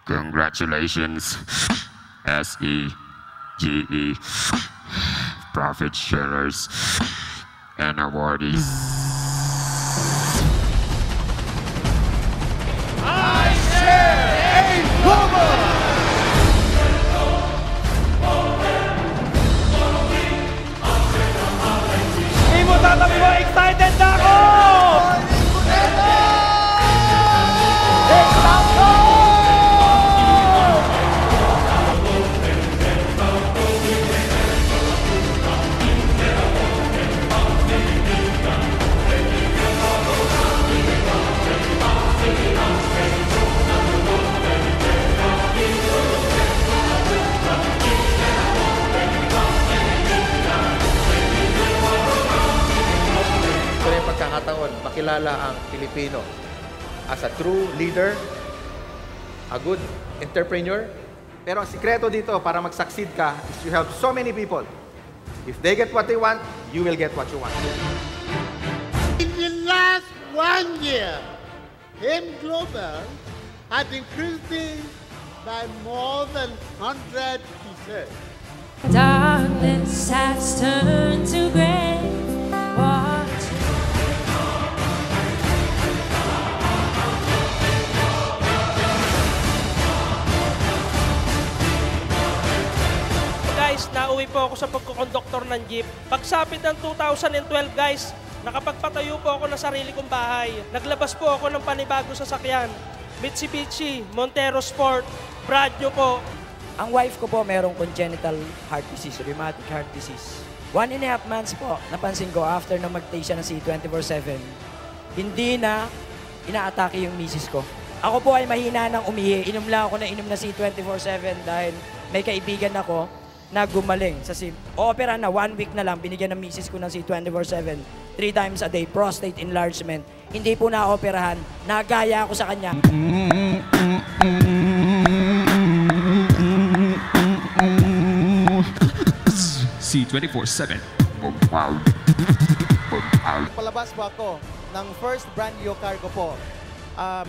Congratulations, SEGE, profit sharers, and awardees. I share AIM Global! Hindi mo tatabi mo, excited na ako! Pagkakataon, makilala ang Pilipino as a true leader, a good entrepreneur. Pero ang sikreto dito para mag-succeed ka is you help so many people. If they get what they want, you will get what you want. In the last 1 year, AIM Global has increased by more than 100%. Darkness has turned to gray. Guys, nauwi po ako sa pagkukonduktor ng jeep. Pagsapit ng 2012 guys, nakapagpatayo po ako ng sarili kong bahay. Naglabas po ako ng panibagong sasakyan. Mitsubishi, Montero Sport, brand new po. Ang wife ko po merong congenital heart disease, rheumatic heart disease. 1.5 months po, napansin ko after na mag-take siya ng C24/7, hindi na inaatake yung misis ko. Ako po ay mahina ng umihi. Inom lang ako na inom na C24/7 dahil may kaibigan ako na gumaling sa opera na 1 week na lang, binigyan ng misis ko ng C24/7, 3 times a day, prostate enlargement. Hindi po na-operahan, nagaya ako sa kanya. C24/7. Palabas po ako ng first brand new car ko po,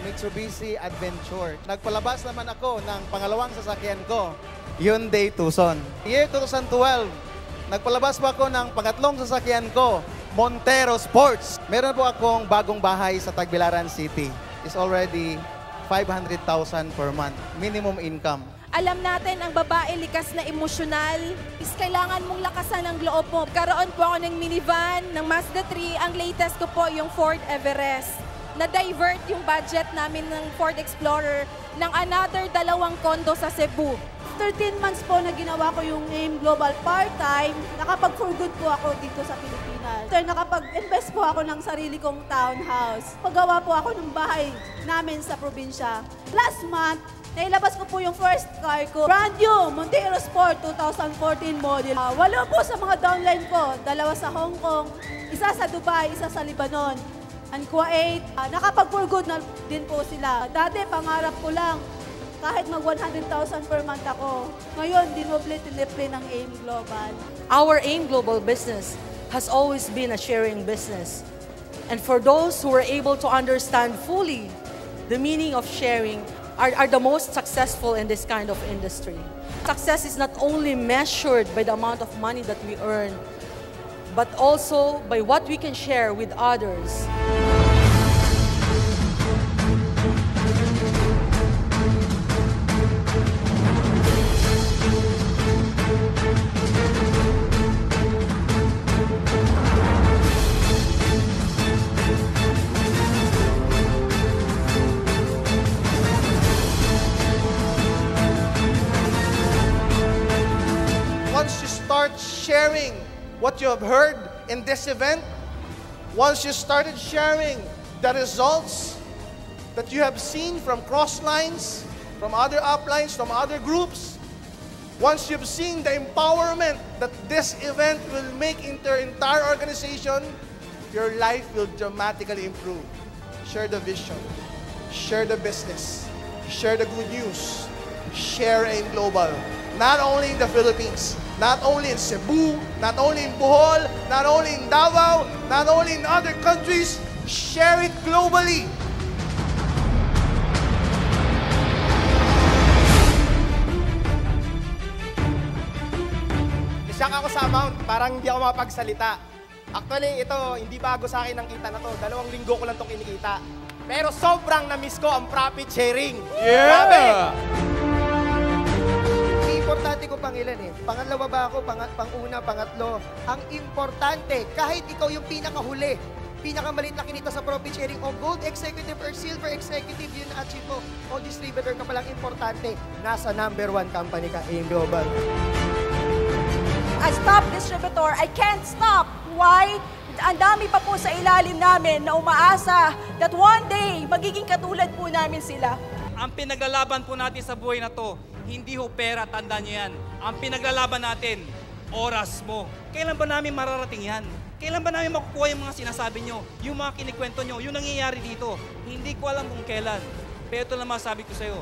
Mitsubishi Adventure. Nagpalabas naman ako ng pangalawang sasakyan ko, Hyundai Tucson. Year 2012, nagpalabas po ako ng pangatlong sasakyan ko, Montero Sports. Meron po akong bagong bahay sa Tagbilaran City. It's already 500,000 per month, minimum income. Alam natin, ang babae likas na emosyonal. Is kailangan mong lakasan ang loob mo. Karoon po ako ng minivan, ng Mazda 3. Ang latest ko po yung Ford Everest. Na-divert yung budget namin ng Ford Explorer ng another 2 condo sa Cebu. 13 months po na ginawa ko yung AIM Global part-time, nakapag-for good po ako dito sa Pilipinas. So, nakapag-invest po ako ng sarili kong townhouse. Paggawa po ako ng bahay namin sa probinsya. Last month, nailabas ko po yung first car ko. Brand new, Montero Sport 2014 model. 8 po sa mga downline ko. 2 sa Hong Kong, 1 sa Dubai, 1 sa Lebanon. And Kuwait, nakapag-for good na din po sila. Dati, pangarap ko lang, kahit mag 100,000 per month ako. Ngayon, dinoble-tiniple ng AIM Global. Our AIM Global business has always been a sharing business. And for those who are able to understand fully the meaning of sharing, are the most successful in this kind of industry. Success is not only measured by the amount of money that we earn, but also by what we can share with others. Once you start sharing what you have heard in this event, once you started sharing the results that you have seen from Crosslines, from other uplines, from other groups, once you've seen the empowerment that this event will make into your entire organization, your life will dramatically improve. Share the vision, share the business, share the good news, share AIM Global. Not only in the Philippines, not only in Cebu, not only in Bohol, not only in Davao, not only in other countries, share it globally. sa amount, parang hindi ako makapagsalita. Actually, ito, hindi bago sa akin ang kita na to. 2 linggo ko lang itong kinikita. Pero sobrang na-miss ko ang profit sharing. Grabe! Importante ko pang ilan eh. Pangalawa ba ako, pang-una, pangatlo. Ang importante, kahit ikaw yung pinakahuli, pinakamaliit na kinita sa profit sharing o gold executive or silver executive, yun na-achieve mo. O distributor ka palang importante, nasa number 1 company ka, AIM Global. As top distributor, I can't stop. Why? Ang dami pa po sa ilalim namin na umaasa that one day, magiging katulad po namin sila. Ang pinaglalaban po natin sa buhay na to, hindi ho pera, tandaan niyo yan. Ang pinaglalaban natin, oras mo. Kailan ba namin mararating yan? Kailan ba namin makukuha yung mga sinasabi nyo? Yung mga kinikwento nyo, yung nangyayari dito? Hindi ko alam kung kailan. Pero ito lang masabi ko sa'yo,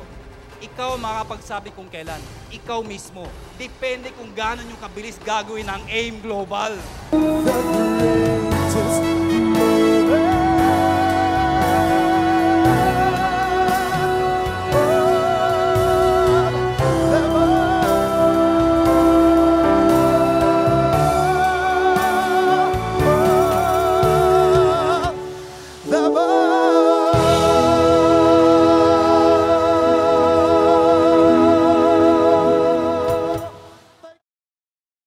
ikaw makakapagsabi kung kailan. Ikaw mismo. Depende kung gaano yung kabilis gagawin ng AIM Global.